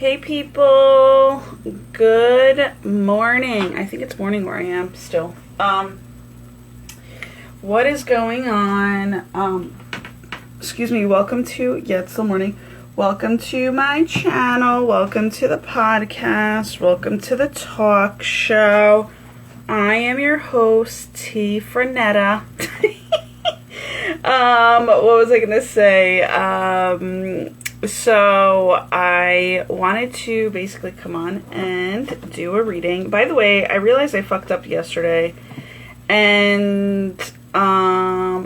Hey people, good morning. I think it's morning where I am still. What is going on? Excuse me, welcome to, it's still morning. Welcome to my channel. Welcome to the podcast. Welcome to the talk show. I am your host, T. Frenetta. What was I gonna say? So I wanted to basically come on and do a reading. By the way, I realized I fucked up yesterday, and I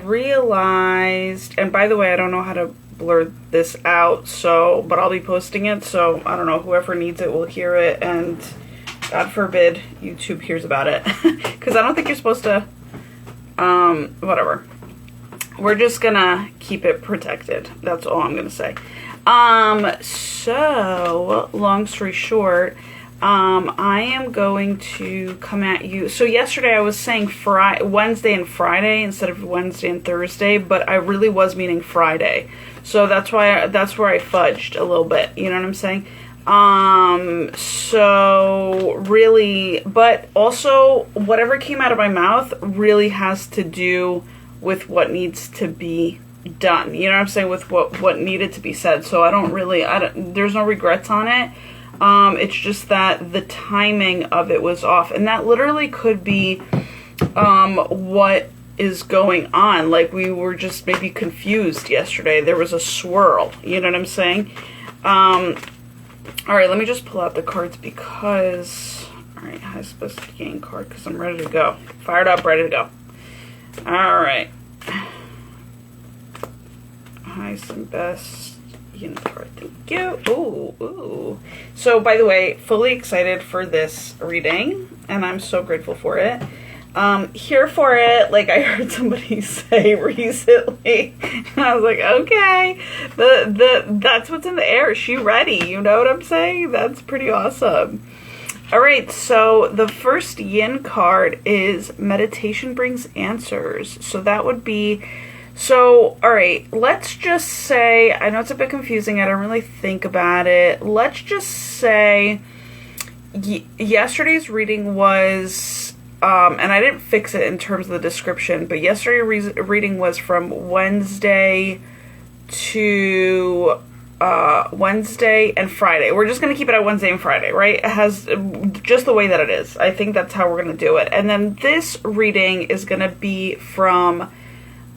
realized, and by the way, I don't know how to blur this out, so, but I'll be posting it, so I don't know, whoever needs it will hear it, and God forbid YouTube hears about it, because I don't think you're supposed to, whatever. We're just gonna keep it protected. That's all I'm gonna say. So, long story short, I am going to come at you. So yesterday I was saying Wednesday and Friday instead of Wednesday and Thursday, but I really was meaning Friday. So that's why, that's where I fudged a little bit. You know what I'm saying? So really, but also whatever came out of my mouth really has to do with what needs to be done. You know what I'm saying? With what needed to be said. So there's no regrets on it. It's just that the timing of it was off. And that literally could be, what is going on. Like, we were just maybe confused yesterday. There was a swirl. You know what I'm saying? Alright, let me just pull out the cards because, alright, high specific gain card because I'm ready to go. Fired up, ready to go. Alright. Highest and best unit card. Thank you. Ooh. So, by the way, fully excited for this reading, and I'm so grateful for it. Here for it, like I heard somebody say recently, and I was like, okay, that's what's in the air. Is she ready? You know what I'm saying? That's pretty awesome. All right, so the first yin card is meditation brings answers. So that would be, all right, let's just say, I know it's a bit confusing. I don't really think about it. Let's just say yesterday's reading was, and I didn't fix it in terms of the description, but yesterday's reading was from Wednesday to Wednesday and Friday. We're just going to keep it at Wednesday and Friday, right? It has just the way that it is. I think that's how we're going to do it. And then this reading is going to be from,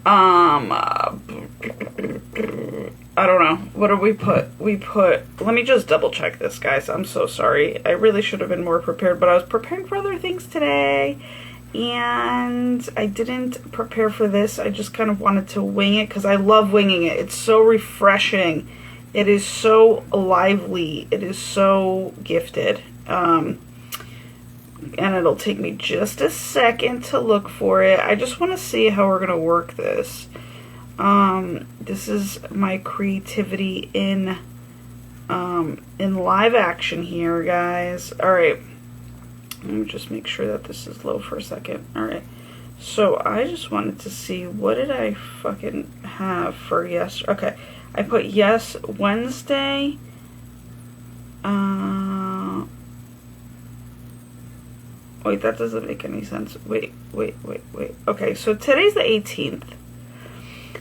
I don't know. What did we put? Let me just double check this, guys. I'm so sorry. I really should have been more prepared, but I was preparing for other things today. And I didn't prepare for this. I just kind of wanted to wing it because I love winging it. It's so refreshing. It is so lively. It is so gifted. And it'll take me just a second to look for it. I just want to see how we're going to work this. This is my creativity in live action here, guys. All right. Let me just make sure that this is low for a second. All right. So I just wanted to see, what did I fucking have for yesterday? Okay. I put yes, Wednesday. Wait, that doesn't make any sense. Wait. Okay, so today's the 18th.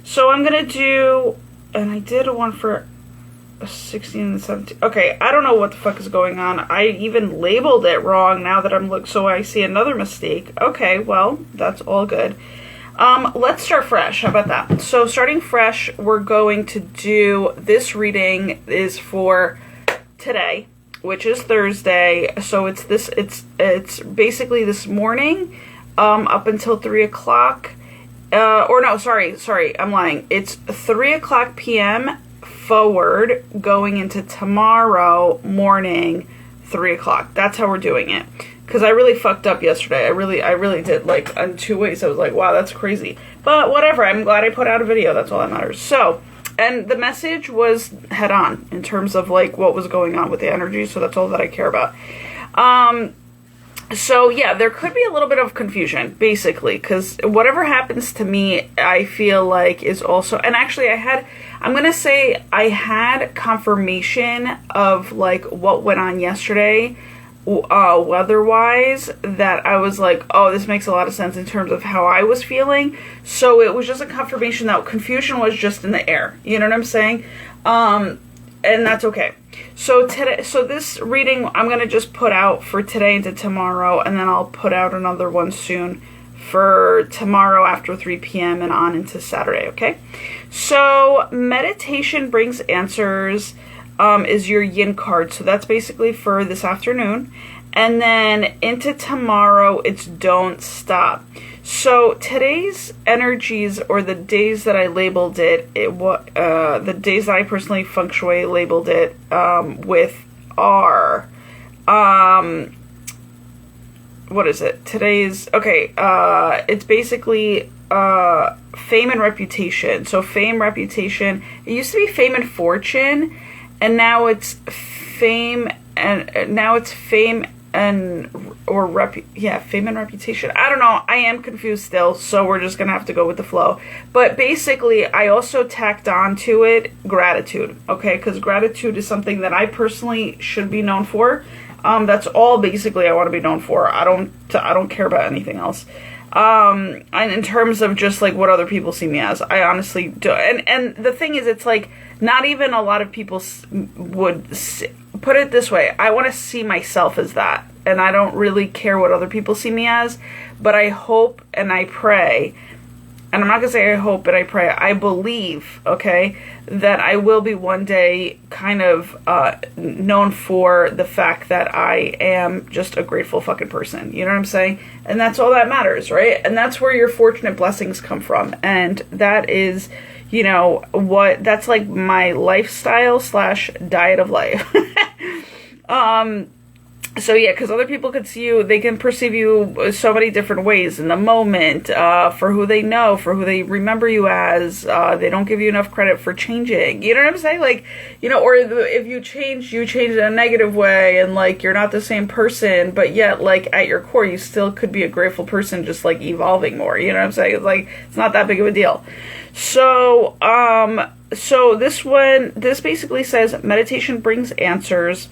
So I'm going to do, and I did one for 16 and 17. Okay, I don't know what the fuck is going on. I even labeled it wrong now that I'm so I see another mistake. Okay, well, that's all good. Let's start fresh. How about that? So starting fresh, we're going to do, this reading is for today, which is Thursday. So it's basically this morning, up until 3 o'clock. Or no, sorry, I'm lying. It's 3 o'clock p.m. forward, going into tomorrow morning, 3 o'clock. That's how we're doing it. Because I really fucked up yesterday. I really did. Like, in 2 ways. I was like, wow, that's crazy. But whatever. I'm glad I put out a video. That's all that matters. So, and the message was head on in terms of, like, what was going on with the energy. So that's all that I care about. So, yeah, there could be a little bit of confusion, basically, because whatever happens to me, I feel like is also, and actually I I'm going to say I had confirmation of like what went on yesterday, weather-wise, that I was like, oh, this makes a lot of sense in terms of how I was feeling. So it was just a confirmation that confusion was just in the air. You know what I'm saying? And that's okay. So today, so this reading I'm going to just put out for today into tomorrow, and then I'll put out another one soon for tomorrow after 3 p.m. and on into Saturday, okay? So meditation brings answers is your yin card. So that's basically for this afternoon. And then into tomorrow, it's don't stop. So today's energies, or the days that I labeled it, the days that I personally feng shui labeled it with are, what is it? Today's, okay, it's basically fame and reputation. So fame, reputation, it used to be fame and fortune, and now it's fame and fame and reputation. I don't know. I am confused still, so we're just gonna have to go with the flow. But basically, I also tacked on to it gratitude. Okay, because gratitude is something that I personally should be known for. That's all basically I want to be known for. I don't care about anything else. And in terms of just like what other people see me as, I honestly do. And the thing is, it's like not even a lot of people would put it this way. I want to see myself as that, and I don't really care what other people see me as. But I hope and I pray, and I'm not gonna say I hope, but I pray, I believe, okay, that I will be one day kind of known for the fact that I am just a grateful fucking person. You know what I'm saying? And that's all that matters, right? And that's where your fortunate blessings come from. And that is, you know, that's like my lifestyle / diet of life. So yeah, because other people could see you, they can perceive you so many different ways in the moment, for who they know, for who they remember you as. They don't give you enough credit for changing. You know what I'm saying? Like, you know, or if you change in a negative way, and like you're not the same person, but yet like at your core, you still could be a grateful person, just like evolving more. You know what I'm saying? It's like, it's not that big of a deal. So, so this basically says meditation brings answers.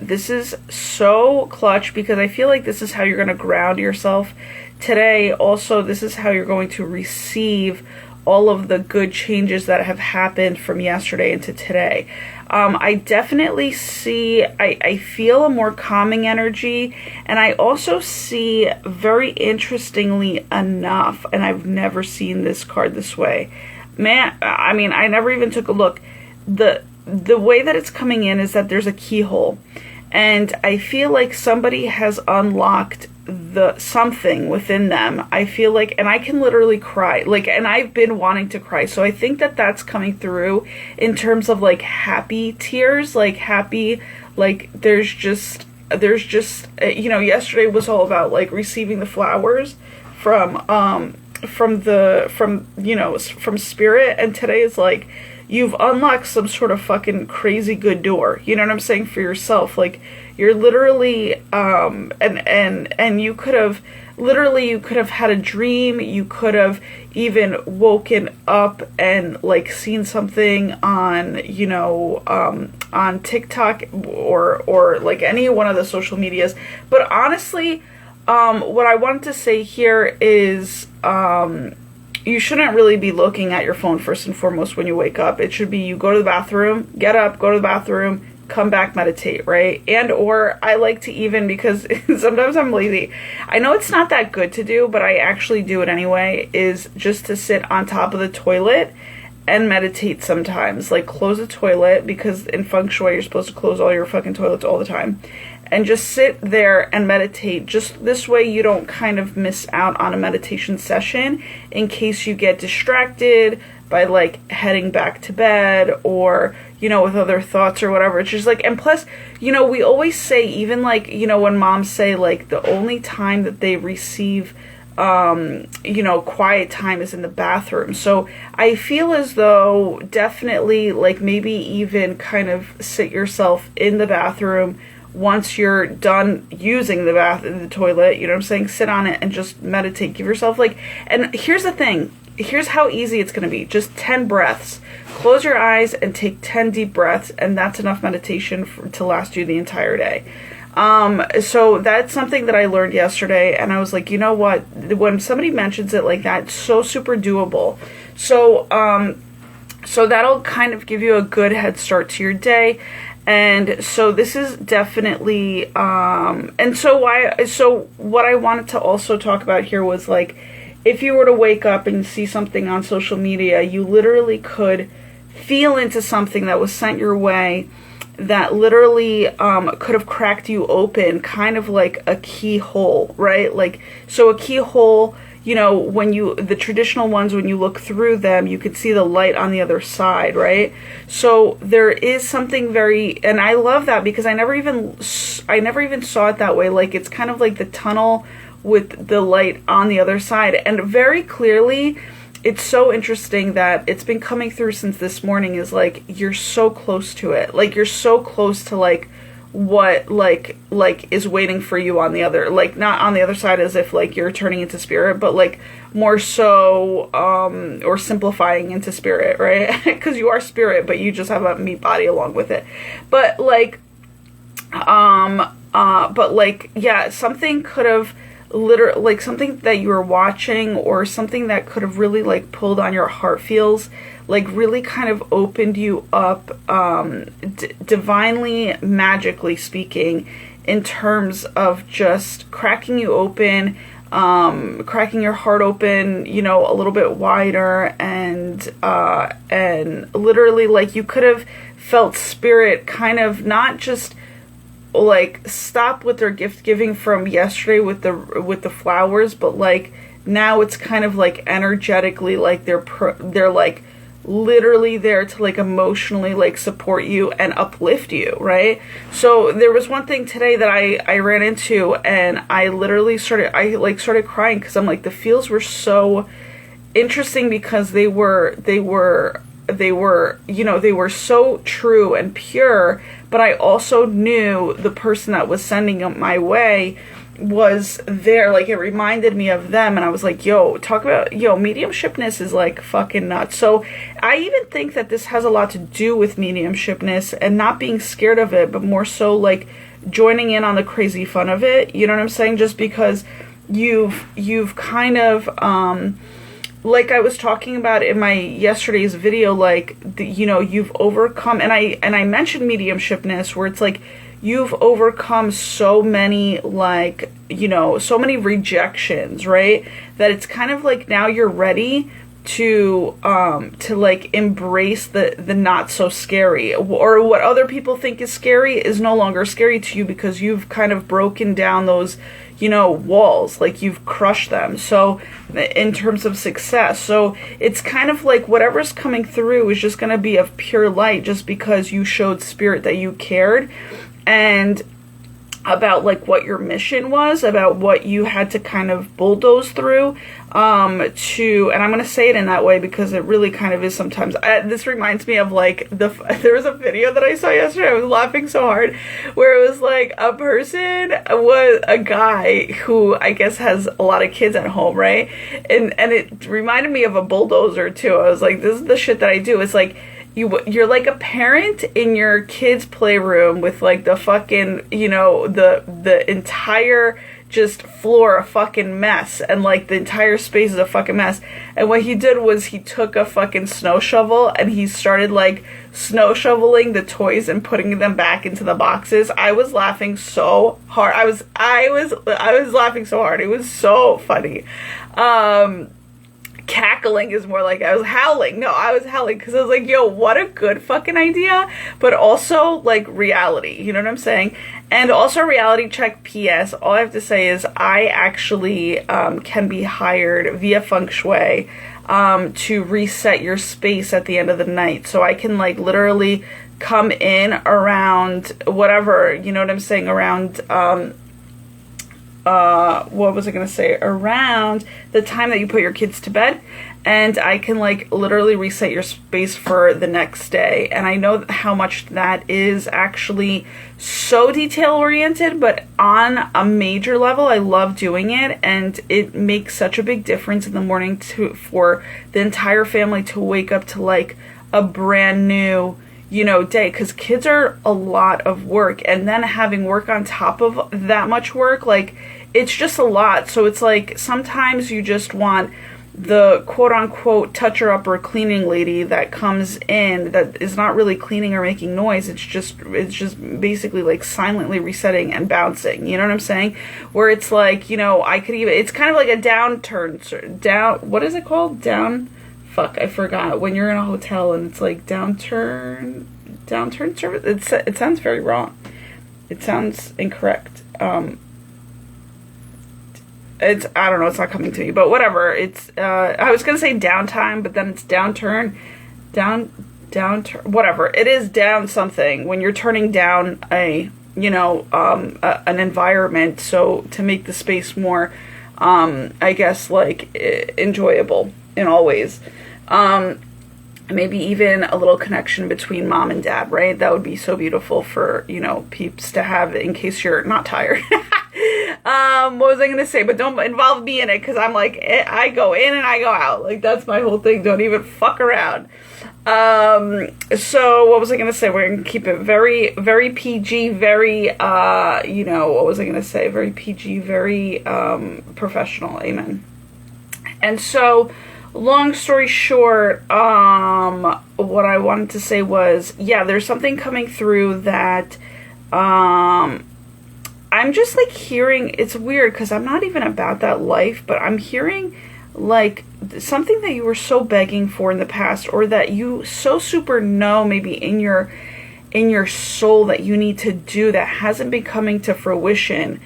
This is so clutch because I feel like this is how you're going to ground yourself today. Also, this is how you're going to receive all of the good changes that have happened from yesterday into today. I definitely see, I feel a more calming energy, and I also see, very interestingly enough, and I've never seen this card this way. Man, I mean, I never even took a look. The way that it's coming in is that there's a keyhole, and I feel like somebody has unlocked something within them. I feel like, and I can literally cry, like, and I've been wanting to cry. So I think that that's coming through in terms of like happy tears, like happy, like there's just, you know, yesterday was all about like receiving the flowers from spirit, and today is like, you've unlocked some sort of fucking crazy good door. You know what I'm saying? For yourself. Like, you're literally, and you could have had a dream. You could have even woken up and like seen something on, you know, on TikTok or like any one of the social medias. But honestly, what I wanted to say here is, you shouldn't really be looking at your phone first and foremost when you wake up. It should be you go to the bathroom, get up, go to the bathroom, come back, meditate, right? And or I like to even, because sometimes I'm lazy. I know it's not that good to do, but I actually do it anyway, is just to sit on top of the toilet and meditate sometimes. Like, close the toilet, because in feng shui you're supposed to close all your fucking toilets all the time. And just sit there and meditate. Just this way you don't kind of miss out on a meditation session in case you get distracted by like heading back to bed, or, you know, with other thoughts or whatever. It's just like, and plus, you know, we always say, even like, you know, when moms say like the only time that they receive you know, quiet time is in the bathroom. So I feel as though definitely like maybe even kind of sit yourself in the bathroom once you're done using the toilet, you know what I'm saying? Sit on it and just meditate. Give yourself like, and here's the thing, here's how easy it's going to be. Just 10 breaths. Close your eyes and take 10 deep breaths, and that's enough meditation to last you the entire day. So that's something that I learned yesterday, and I was like, you know what? When somebody mentions it like that, it's so super doable. So, so that'll kind of give you a good head start to your day. And so this is definitely, and so what I wanted to also talk about here was like, if you were to wake up and see something on social media, you literally could feel into something that was sent your way that literally could have cracked you open, kind of like a keyhole, right? Like, so a keyhole, you know, when the traditional ones, when you look through them, you could see the light on the other side, right? So there is something very, and I love that because I never even saw it that way. Like, it's kind of like the tunnel with the light on the other side. And very clearly, it's so interesting that it's been coming through since this morning, is like, you're so close to it. Like, you're so close to like what like is waiting for you on the other, like, not on the other side as if like you're turning into spirit, but like more so or simplifying into spirit, right? Because you are spirit, but you just have a meat body along with it. But like yeah, something could have literally, like, something that you were watching or something that could have really like pulled on your heart feels, like really kind of opened you up, divinely, magically speaking, in terms of just cracking you open, cracking your heart open, you know, a little bit wider, and literally like you could have felt spirit kind of not just like stop with their gift giving from yesterday with the flowers, but like now it's kind of like energetically like they're like literally there to like emotionally like support you and uplift you, right? So there was one thing today that I ran into, and I literally started crying because I'm like, the feels were so interesting because they were you know, they were so true and pure, but I also knew the person that was sending them my way was there. Like, it reminded me of them, and I was like, talk about mediumshipness is like fucking nuts. So I even think that this has a lot to do with mediumshipness and not being scared of it, but more so like joining in on the crazy fun of it, you know what I'm saying? Just because you've kind of like I was talking about in my yesterday's video, like, you've overcome, and I mentioned mediumshipness, where it's like you've overcome so many, like, so many rejections, right? That it's kind of like now you're ready to like embrace the not so scary, or what other people think is scary is no longer scary to you because you've kind of broken down those walls, like you've crushed them. So in terms of success, so it's kind of like whatever's coming through is just going to be of pure light, just because you showed spirit that you cared and about like what your mission was, about what you had to kind of bulldoze through, and I'm going to say it in that way because it really kind of is sometimes. This reminds me of like there was a video that I saw yesterday. I was laughing so hard, where it was like a person was a guy who I guess has a lot of kids at home, right? And it reminded me of a bulldozer too. I was like, this is the shit that I do. It's like, you're like a parent in your kid's playroom with like the fucking, the entire just floor a fucking mess, and like the entire space is a fucking mess. And what he did was he took a fucking snow shovel and he started like snow shoveling the toys and putting them back into the boxes. I was laughing so hard. I was laughing so hard. It was so funny. Cackling is more like I was howling. No, I was howling because I was like, what a good fucking idea, but also like reality, you know what I'm saying? And also reality check PS, all I have to say is I actually can be hired via feng shui to reset your space at the end of the night. So I can like literally come in around whatever, you know what I'm saying, around what was I going to say? Around the time that you put your kids to bed. and I can like literally reset your space for the next day. And I know how much that is actually so detail oriented, but on a major level, I love doing it, and it makes such a big difference in the morning for the entire family to wake up to like a brand new, you know, day, because kids are a lot of work, and then having work on top of that much work, like it's just a lot. So it's like sometimes you just want the quote-unquote toucher-upper cleaning lady that comes in that is not really cleaning or making noise. It's just basically like silently resetting and bouncing. You know what I'm saying? Where it's like, you know, I could even, it's kind of like a what is it called? Fuck, I forgot. When you're in a hotel and it's like downturn service. It sounds very wrong. It sounds incorrect. I don't know, it's not coming to me, but whatever. It's, I was going to say downtime, but then it's downturn, whatever. It is down something when you're turning down an environment. So to make the space more, I guess, like enjoyable in all ways. Maybe even a little connection between mom and dad, right? That would be so beautiful for, you know, peeps to have in case you're not tired. What was I going to say? But don't involve me in it, because I'm like, I go in and I go out. Like, that's my whole thing. Don't even fuck around. So what was I going to say? We're going to keep it very, very PG, very, what was I going to say? Very PG, very professional. Amen. And so, long story short, what I wanted to say was, yeah, there's something coming through that, I'm just like hearing, it's weird because I'm not even about that life, but I'm hearing like something that you were so begging for in the past, or that you so super know maybe in your soul that you need to do, that hasn't been coming to fruition.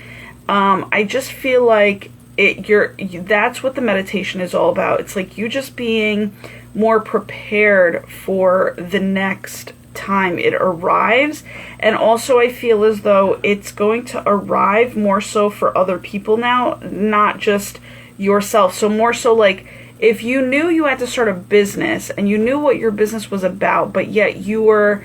I just feel like that's what the meditation is all about. It's like you just being more prepared for the next time it arrives. And also I feel as though it's going to arrive more so for other people now, not just yourself. So more so like if you knew you had to start a business and you knew what your business was about, but yet you were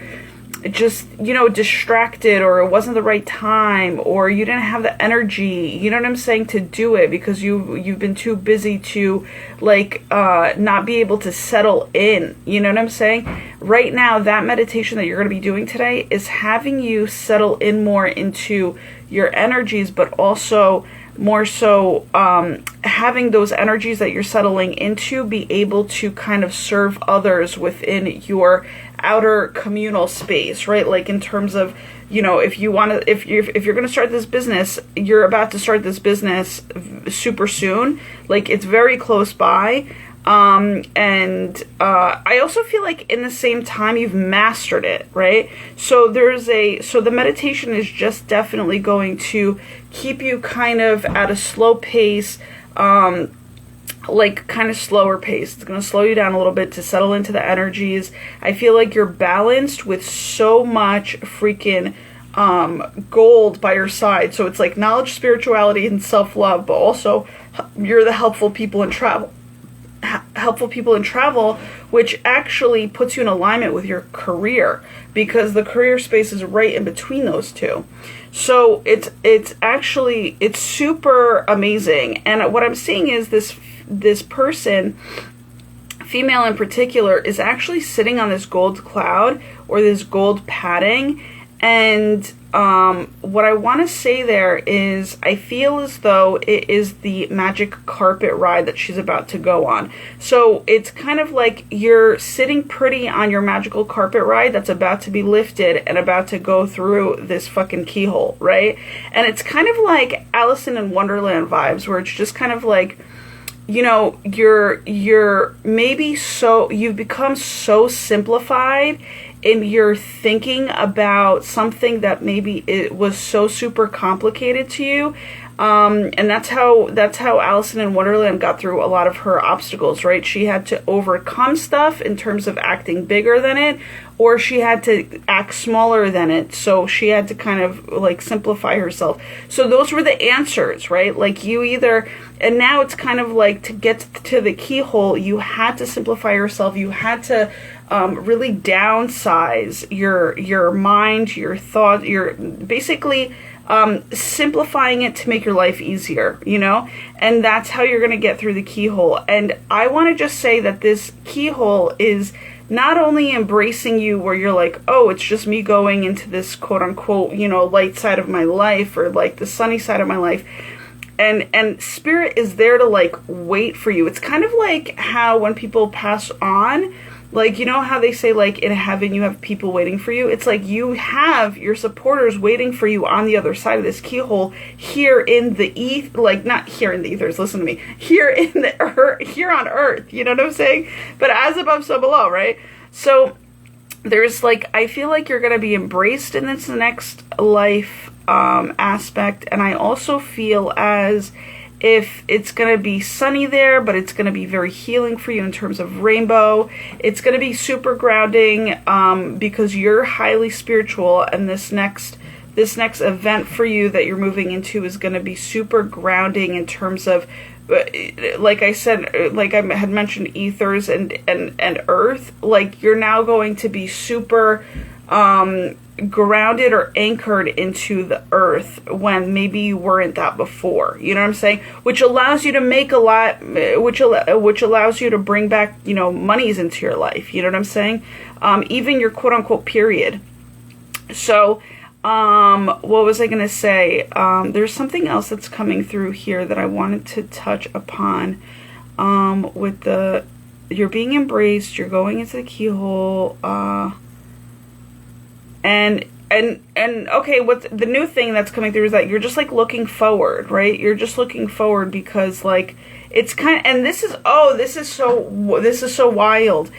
just, you know, distracted, or it wasn't the right time, or you didn't have the energy, you know what I'm saying, to do it because you've been too busy to like not be able to settle in, you know what I'm saying? Right now, that meditation that you're going to be doing today is having you settle in more into your energies, but also more so having those energies that you're settling into be able to kind of serve others within your outer communal space, right? Like in terms of, you know, if you want to, if you're going to start this business, you're about to start this business super soon, like it's very close by. And I also feel like in the same time you've mastered it, right? So so the meditation is just definitely going to keep you kind of at a slow pace, like kind of slower pace. It's going to slow you down a little bit to settle into the energies. I feel like you're balanced with so much freaking gold by your side. So it's like knowledge, spirituality, and self-love, but also you're the helpful people in travel, which actually puts you in alignment with your career, because the career space is right in between those two. So it's super amazing. And what I'm seeing is this person, female in particular, is actually sitting on this gold cloud or this gold padding. And what I want to say there is I feel as though it is the magic carpet ride that she's about to go on. So it's kind of like you're sitting pretty on your magical carpet ride that's about to be lifted and about to go through this fucking keyhole, right? And it's kind of like Alice in Wonderland vibes, where it's just kind of like, you know, you're maybe you've become so simplified in your thinking about something that maybe it was so super complicated to you, And that's how Allison in Wonderland got through a lot of her obstacles, right? She had to overcome stuff in terms of acting bigger than it, or she had to act smaller than it. So she had to kind of like simplify herself. So those were the answers, right? Like you either, and now it's kind of like to get to the keyhole, you had to simplify yourself. You had to really downsize your mind, your thought, your basically simplifying it to make your life easier, you know? And that's how you're going to get through the keyhole. And I want to just say that this keyhole is not only embracing you where you're like, oh, it's just me going into this quote unquote, you know, light side of my life, or like the sunny side of my life. And spirit is there to like wait for you. It's kind of like how when people pass on, like, you know how they say, like, in heaven you have people waiting for you? It's like you have your supporters waiting for you on the other side of this keyhole here in the like, not here in the ethers, listen to me, here in the earth, here on earth, you know what I'm saying? But as above, so below, right? So there's like, I feel like you're going to be embraced in this next life aspect. And I also feel as if it's going to be sunny there, but it's going to be very healing for you in terms of rainbow. It's going to be super grounding because you're highly spiritual, and this next event for you that you're moving into is going to be super grounding in terms of, like I said, like I had mentioned, ethers and earth. Like you're now going to be super grounded or anchored into the earth when maybe you weren't that before, you know what I'm saying? Which allows you to make a lot, which allows you to bring back, you know, monies into your life, you know what I'm saying? Even your quote unquote period. So what was I gonna say? There's something else that's coming through here that I wanted to touch upon with the, you're being embraced, you're going into the keyhole, and okay, what the new thing that's coming through is that you're just like looking forward, right? You're just looking forward because like it's kind of, and this is so wild.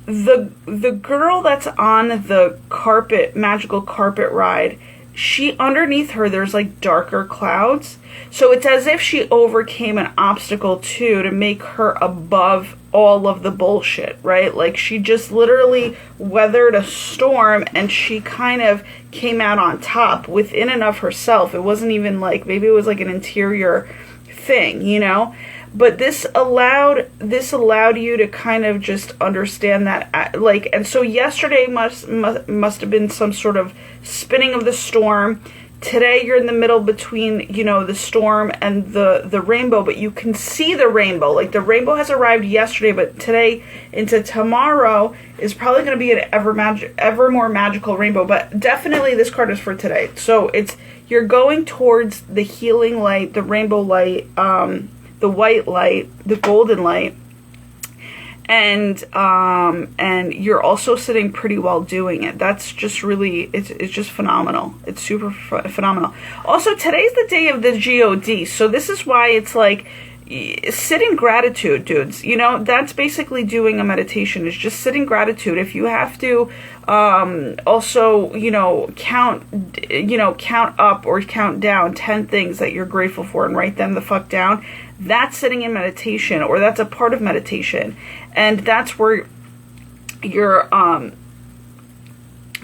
The girl that's on the carpet, magical carpet ride, she, underneath her there's like darker clouds. So it's as if she overcame an obstacle too to make her above all of the bullshit, right? Like she just literally weathered a storm and she kind of came out on top within and of herself. It wasn't even like, maybe it was like an interior thing, you know? But this allowed you to kind of just understand that, like, and so yesterday must have been some sort of spinning of the storm. Today you're in the middle between, you know, the storm and the rainbow, but you can see the rainbow. Like the rainbow has arrived yesterday, but today into tomorrow is probably going to be an ever more magical rainbow. But definitely this card is for today. So you're going towards the healing light, the rainbow light, the white light, the golden light. And you're also sitting pretty while doing it. That's just really, it's just phenomenal. It's super phenomenal. Also, today's the day of the God. So this is why it's like, sit in gratitude, dudes. You know, that's basically doing a meditation, is just sit in gratitude. If you have to also, you know, count up or count down 10 things that you're grateful for and write them the fuck down, that's sitting in meditation, or that's a part of meditation. And that's where you're,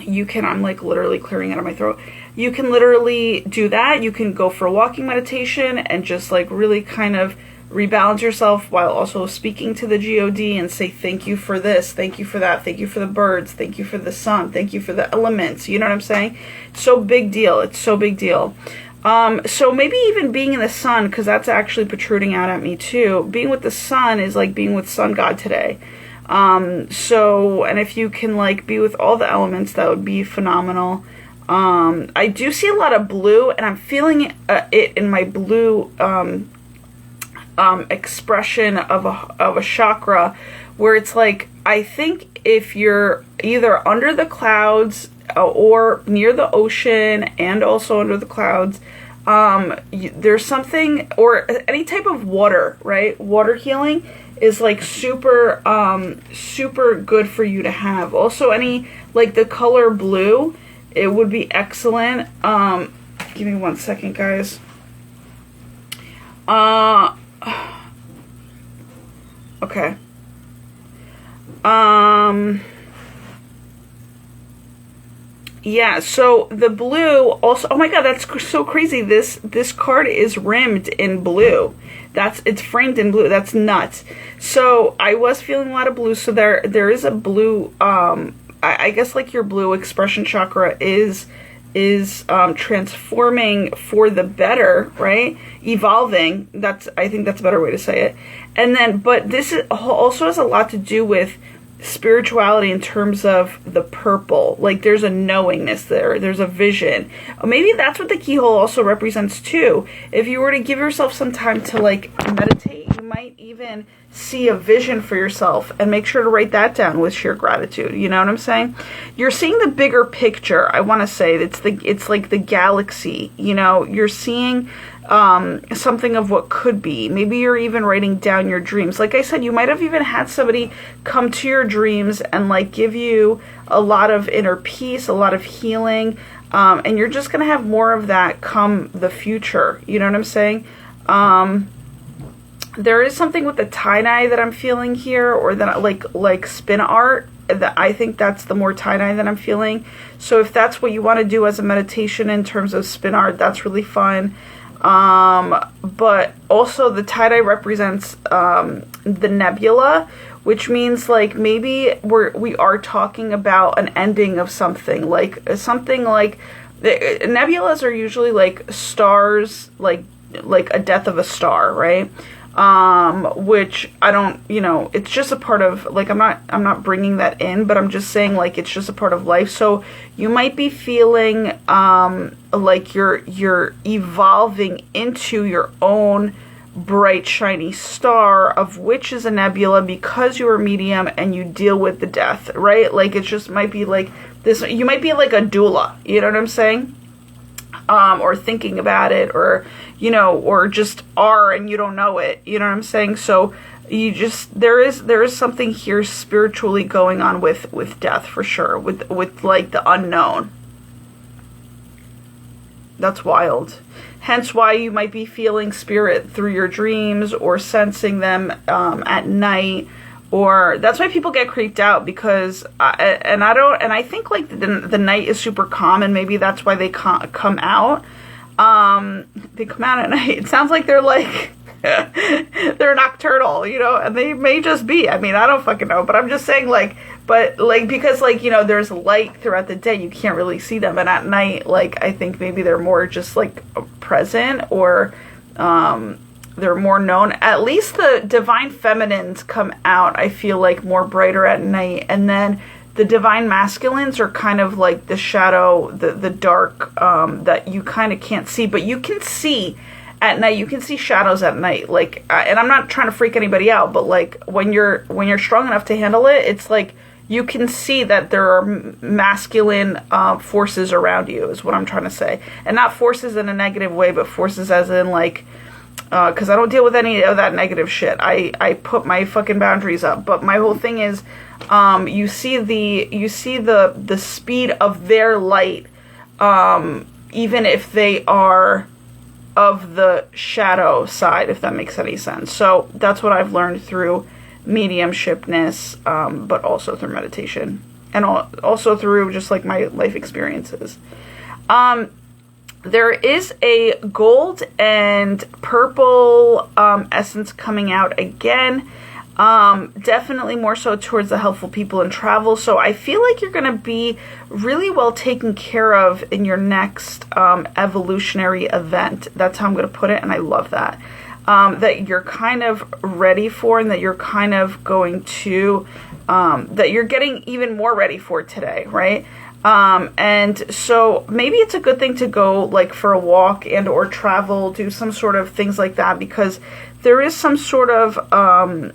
you can, I'm like literally clearing out of my throat. You can literally do that. You can go for a walking meditation and just like really kind of rebalance yourself while also speaking to the God and say, thank you for this, thank you for that, thank you for the birds, thank you for the sun, thank you for the elements. You know what I'm saying? So big deal. It's so big deal. So maybe even being in the sun, because that's actually protruding out at me too. Being with the sun is like being with sun god today. So, and if you can like be with all the elements, that would be phenomenal. I do see a lot of blue, and I'm feeling it in my blue expression of a chakra, where it's like, I think if you're either under the clouds or near the ocean and also under the clouds, there's something, or any type of water, right? Water healing is like super good for you to have. Also, any, like the color blue, it would be excellent. Give me 1 second, guys. Uh, okay. Yeah, so the blue also, oh my god, that's so crazy. This card is rimmed in blue. It's framed in blue. That's nuts. So I was feeling a lot of blue. So there is a blue, I guess like your blue expression chakra is transforming for the better, right? Evolving. I think that's a better way to say it. And then, but this also has a lot to do with spirituality in terms of the purple. Like there's a knowingness there's a vision. Maybe that's what the keyhole also represents too. If you were to give yourself some time to like meditate, you might even see a vision for yourself, and make sure to write that down with sheer gratitude. You know what I'm saying? You're seeing the bigger picture. I want to say it's like the galaxy. You know, you're seeing something of what could be. Maybe you're even writing down your dreams. Like I said, you might have even had somebody come to your dreams and like give you a lot of inner peace, a lot of healing, and you're just gonna have more of that come the future. You know what I'm saying? There is something with the tie-dye that I'm feeling here, or that like spin art. That I think that's the more tie-dye that I'm feeling. So if that's what you want to do as a meditation in terms of spin art, that's really fun. But also the tie-dye represents the nebula, which means like maybe we are talking about an ending of something like nebulas are usually like stars, like a death of a star, right? Which I don't, it's just a part of, like, I'm not bringing that in, but I'm just saying, like, it's just a part of life. So you might be feeling, like you're evolving into your own bright, shiny star, of which is a nebula, because you're a medium and you deal with the death, right? Like, it just might be like this, you might be like a doula, you know what I'm saying? Or thinking about it, or, or just are and you don't know it, you know what I'm saying? So there is something here spiritually going on with death, for sure, with like the unknown. That's wild. Hence why you might be feeling spirit through your dreams, or sensing them at night. Or that's why people get creeped out, because I think like the night is super calm, and maybe that's why they come out. They come out at night. It sounds like they're like they're nocturnal, and they may just be. I mean, I don't fucking know, but I'm just saying, like, but like, because like, there's light throughout the day, you can't really see them, and at night, like, I think maybe they're more just like present, or they're more known. At least the divine feminines come out, I feel like, more brighter at night, and then the divine masculines are kind of like the shadow, the dark, that you kind of can't see, but you can see at night. You can see shadows at night, like, and I'm not trying to freak anybody out, but like when you're strong enough to handle it, it's like you can see that there are masculine forces around you, is what I'm trying to say. And not forces in a negative way, but forces as in like, because I don't deal with any of that negative shit. I put my fucking boundaries up. But my whole thing is, you see the speed of their light, even if they are of the shadow side, if that makes any sense. So that's what I've learned through mediumshipness, but also through meditation, and also through just like my life experiences. There is a gold and purple essence coming out again. Definitely more so towards the helpful people in travel. So I feel like you're going to be really well taken care of in your next evolutionary event. That's how I'm going to put it, and I love that. That you're kind of ready for, and that you're kind of going to, that you're getting even more ready for today, right? And so maybe it's a good thing to go like for a walk and or travel, do some sort of things like that, because there is some sort of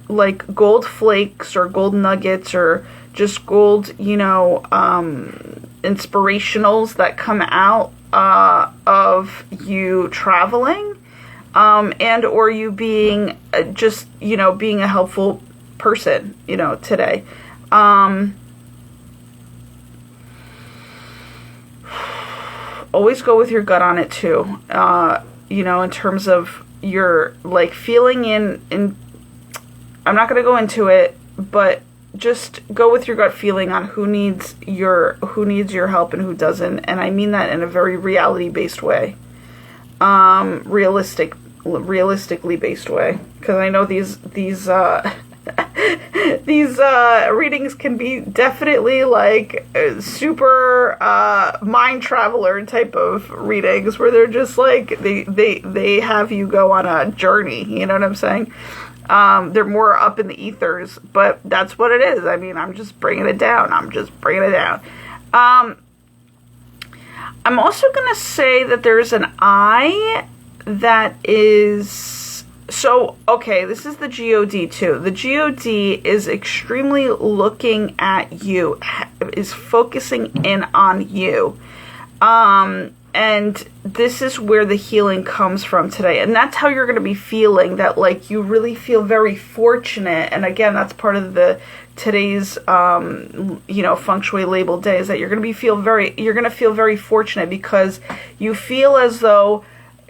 like gold flakes or gold nuggets or just gold, inspirationals that come out of you traveling, and or you being just, being a helpful person, today. Always go with your gut on it too, in terms of you're like feeling in I'm not going to go into it, but just go with your gut feeling on who needs your help and who doesn't. And I mean that in a very reality based way. Realistically based way, because I know these these readings can be definitely like super mind traveler type of readings, where they're just like they have you go on a journey, you know what I'm saying? They're more up in the ethers, but that's what it is. I mean, I'm just bringing it down. I'm also going to say that there's an eye that is... So, okay, this is the GOD too. The GOD is extremely looking at you, is focusing in on you. And this is where the healing comes from today. And that's how you're going to be feeling, that like you really feel very fortunate. And again, that's part of the today's feng shui label day, is that you're going to feel very fortunate, because you feel as though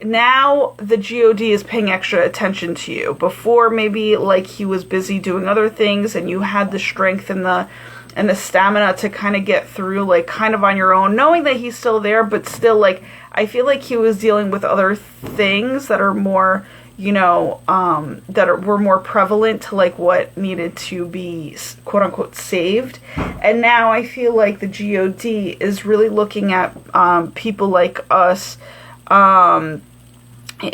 now the GOD is paying extra attention to you. Before, maybe like he was busy doing other things and you had the strength and the stamina to kind of get through, like kind of on your own, knowing that he's still there, but still, like, I feel like he was dealing with other things that are more, were more prevalent to like what needed to be quote unquote saved. And now I feel like the GOD is really looking at people like us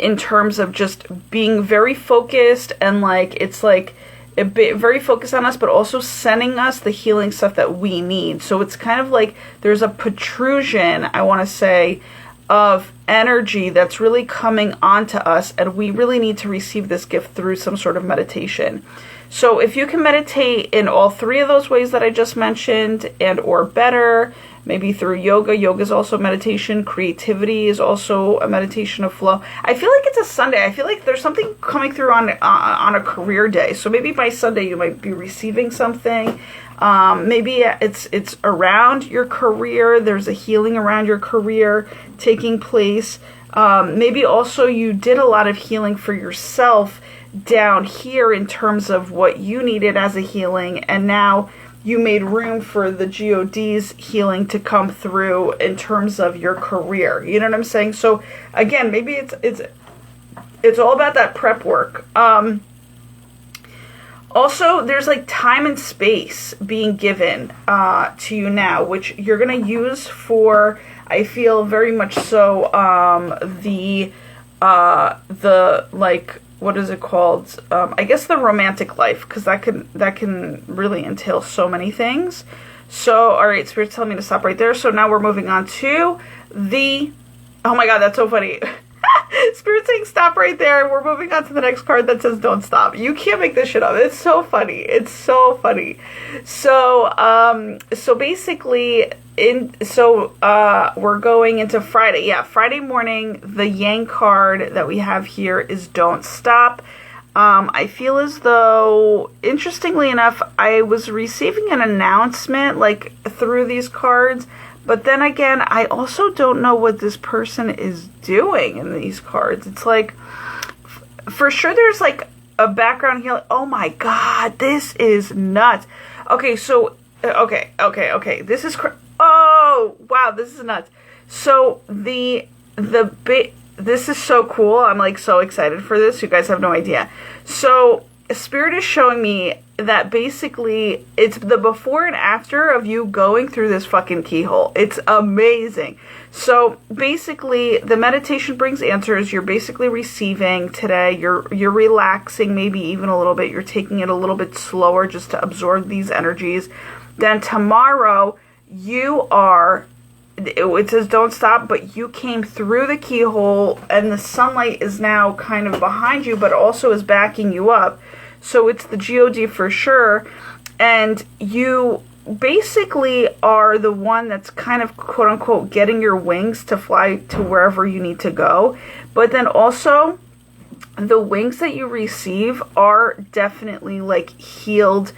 in terms of just being very focused, and like it's like a bit very focused on us, but also sending us the healing stuff that we need. So it's kind of like there's a protrusion, I want to say, of energy that's really coming onto us, and we really need to receive this gift through some sort of meditation. So if you can meditate in all three of those ways that I just mentioned, and or better, maybe through yoga. Yoga is also meditation. Creativity is also a meditation of flow. I feel like it's a Sunday. I feel like there's something coming through on a career day. So maybe by Sunday you might be receiving something. Maybe it's around your career. There's a healing around your career taking place. Maybe also you did a lot of healing for yourself down here in terms of what you needed as a healing, and now you made room for the GOD's healing to come through in terms of your career. You know what I'm saying? So again, maybe it's all about that prep work. Also, there's like time and space being given to you now, which you're going to use for, I feel very much so, the like, what is it called? I guess the romantic life, because that can really entail so many things. So, all right, Spirit's telling me to stop right there. So now we're moving on to the... Oh my God, that's so funny. Spirit's saying stop right there. We're moving on to the next card that says don't stop. You can't make this shit up. It's so funny. It's so funny. So, so basically... we're going into Friday. Yeah, Friday morning, the Yang card that we have here is Don't Stop. I feel as though, interestingly enough, I was receiving an announcement like through these cards, but then again, I also don't know what this person is doing in these cards. It's like, for sure there's like a background healing. Oh my God, this is nuts. Okay, so, okay. This is oh, wow, this is nuts. So this is so cool. I'm like so excited for this. You guys have no idea. So Spirit is showing me that basically it's the before and after of you going through this fucking keyhole. It's amazing. So basically the meditation brings answers. You're basically receiving today. You're relaxing maybe even a little bit. You're taking it a little bit slower just to absorb these energies. Then tomorrow, it says don't stop, but you came through the keyhole and the sunlight is now kind of behind you, but also is backing you up. So it's the GOD for sure. And you basically are the one that's kind of quote unquote getting your wings to fly to wherever you need to go. But then also the wings that you receive are definitely like healed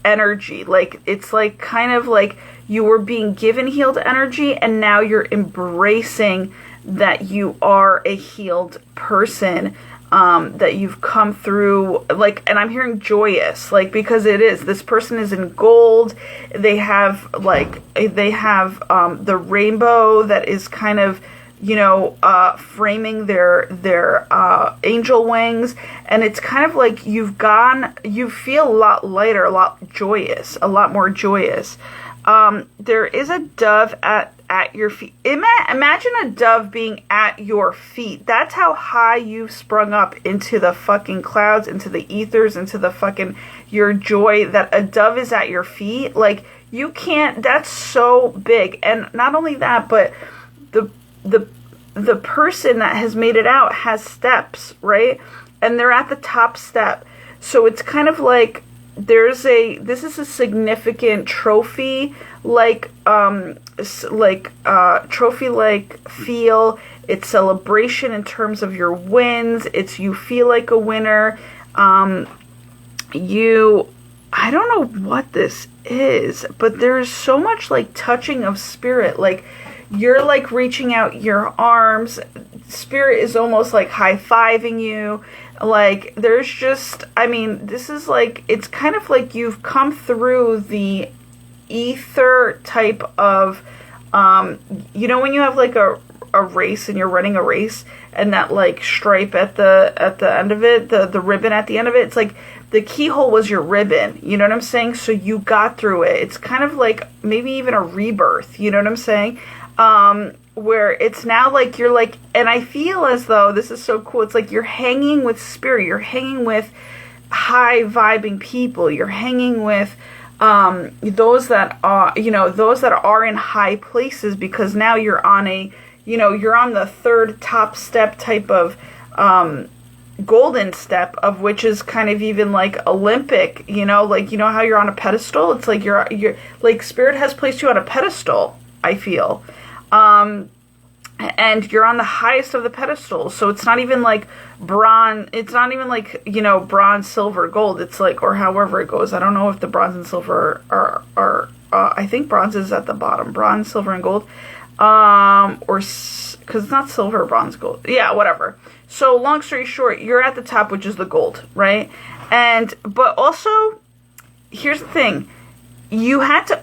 energy. Like it's like kind of like you were being given healed energy and now you're embracing that you are a healed person, that you've come through, like, and I'm hearing joyous, like, because it is, this person is in gold, they have the rainbow that is kind of, framing their angel wings, and it's kind of like you feel a lot lighter, a lot more joyous. There is a dove at your feet. Imagine a dove being at your feet. That's how high you've sprung up into the fucking clouds, into the ethers, into the fucking, your joy, that a dove is at your feet. Like, you can't, that's so big. And not only that, but the person that has made it out has steps, right? And they're at the top step. So it's kind of like, this is a significant trophy, trophy feel. It's celebration in terms of your wins. It's, you feel like a winner. I don't know what this is, but there's so much like touching of spirit. Like, you're like reaching out your arms. Spirit is almost like high-fiving you. Like, there's just, this is like, it's kind of like you've come through the ether type of, when you have like a race and you're running a race, and that like stripe at the end of it, the ribbon at the end of it, it's like the keyhole was your ribbon, you know what I'm saying? So you got through it. It's kind of like maybe even a rebirth, you know what I'm saying? Where it's now like you're like, and I feel as though this is so cool. It's like you're hanging with spirit. You're hanging with high vibing people. You're hanging with those that are in high places, because now you're on you're on the third top step type of golden step, of which is kind of even like Olympic, like, how you're on a pedestal. It's like you're like, spirit has placed you on a pedestal, I feel. And you're on the highest of the pedestals. So it's not even like bronze. It's not even like, bronze, silver, gold. It's like, or however it goes. I don't know if the bronze and silver are I think bronze is at the bottom. Bronze, silver, and gold. Because it's not silver, bronze, gold. Yeah, whatever. So long story short, you're at the top, which is the gold, right? But also, here's the thing. You had to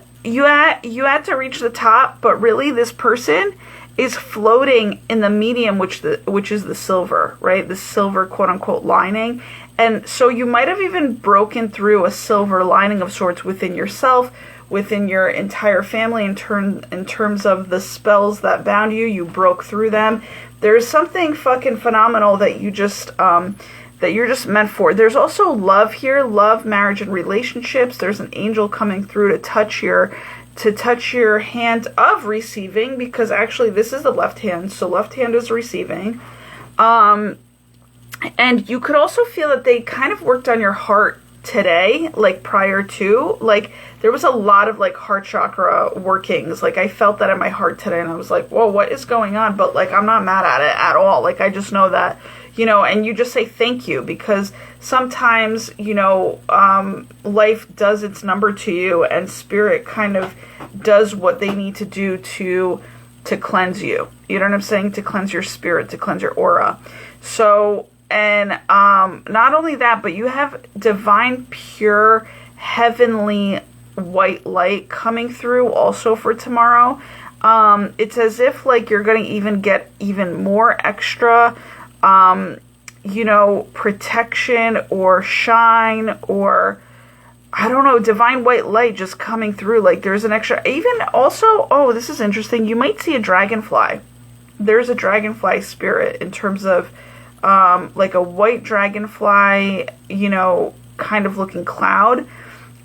reach the top, but really this person is floating in the medium, which is the silver, right? The silver, quote unquote, lining. And so you might have even broken through a silver lining of sorts within yourself, within your entire family, in terms of the spells that bound you. You broke through them. There's something fucking phenomenal that you're just meant for. There's also love here, love, marriage, and relationships. There's an angel coming through to touch your hand of receiving, because actually this is the left hand, so left hand is receiving. And you could also feel that they kind of worked on your heart today, like prior to, like, there was a lot of like heart chakra workings. Like, I felt that in my heart today, and I was like, whoa, what is going on? But like, I'm not mad at it at all. Like, I just know that, and you just say thank you, because sometimes, life does its number to you, and spirit kind of does what they need to do to cleanse you. You know what I'm saying? To cleanse your spirit, to cleanse your aura. So, and not only that, but you have divine, pure, heavenly white light coming through also for tomorrow. It's as if like you're going to even get even more extra protection or shine, or I don't know, divine white light just coming through. Like, there's an extra, even also, oh, this is interesting. You might see a dragonfly. There's a dragonfly spirit in terms of, like a white dragonfly, kind of looking cloud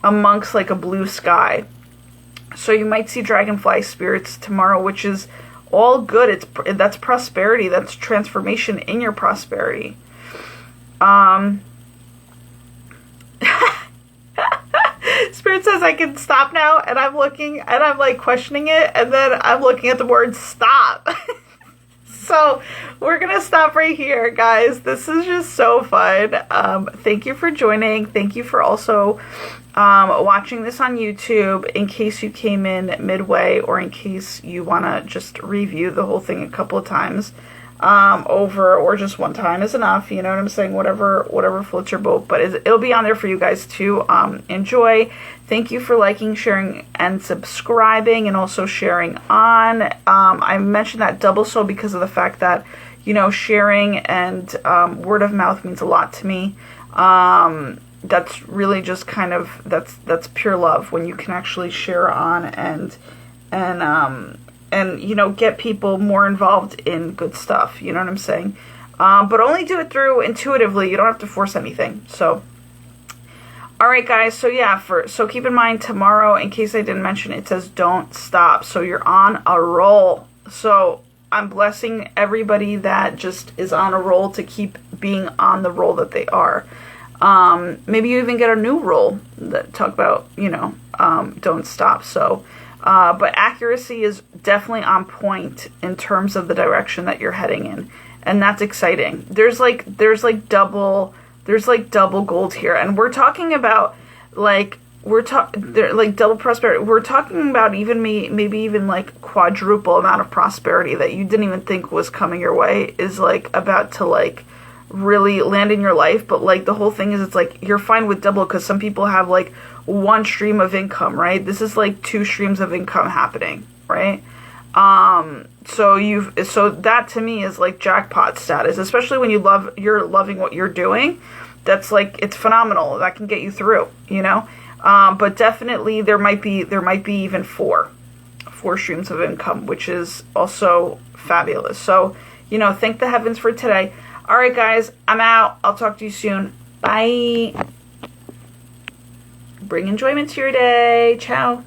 amongst like a blue sky. So you might see dragonfly spirits tomorrow, which is all good. That's prosperity. That's transformation in your prosperity. Spirit says I can stop now, and I'm looking, and I'm like questioning it, and then I'm looking at the word stop. So we're gonna stop right here, guys. This is just so fun. Thank you for joining. Thank you for also watching this on YouTube, in case you came in midway, or in case you want to just review the whole thing a couple of times over, or just one time is enough, you know what I'm saying, whatever floats your boat, but it'll be on there for you guys to enjoy. Thank you for liking, sharing, and subscribing, and also sharing on. I mentioned that double so because of the fact that, you know, sharing and word of mouth means a lot to me. That's really just kind of, that's pure love when you can actually share on and you know, get people more involved in good stuff, you know what I'm saying? But only do it through intuitively. You don't have to force anything. So, all right, guys. So yeah, so keep in mind tomorrow, in case I didn't mention, it says don't stop. So you're on a roll. So I'm blessing everybody that just is on a roll to keep being on the roll that they are. Maybe you even get a new roll that talk about, you know, don't stop. So, but accuracy is definitely on point in terms of the direction that you're heading in. And that's exciting. There's like double gold here. And we're talking about double prosperity. We're talking about even maybe even like quadruple amount of prosperity that you didn't even think was coming your way is like about to like really land in your life. But like the whole thing is, it's like you're fine with double, because some people have like one stream of income, right? This is like 2 streams of income happening, right? So that to me is like jackpot status, especially when you're loving what you're doing. That's like, it's phenomenal. That can get you through, you know? But definitely there might be even 4 streams of income, which is also fabulous. So, you know, thank the heavens for today. All right, guys, I'm out. I'll talk to you soon. Bye. Bring enjoyment to your day. Ciao.